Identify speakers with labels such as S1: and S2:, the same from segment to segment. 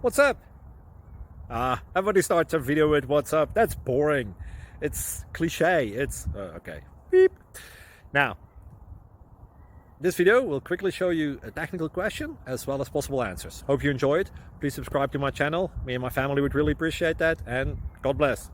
S1: What's up? Everybody starts a video with what's up. That's boring. It's cliche. It's okay. Beep. Now, this video will quickly show you a technical question as well as possible answers. Hope you enjoyed. Please subscribe to my channel. Me and my family would really appreciate that, and God bless.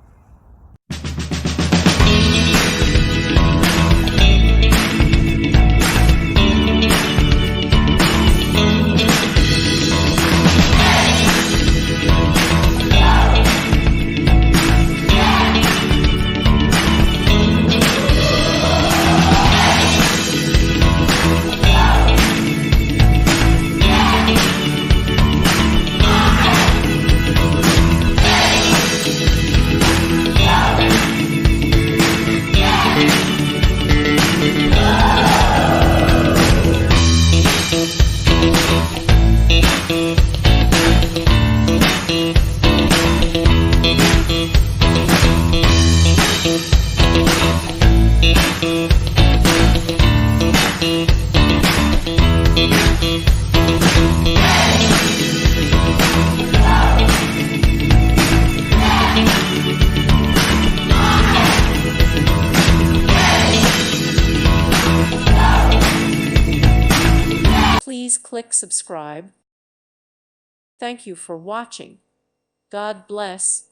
S2: Please click subscribe. Thank you for watching. God bless.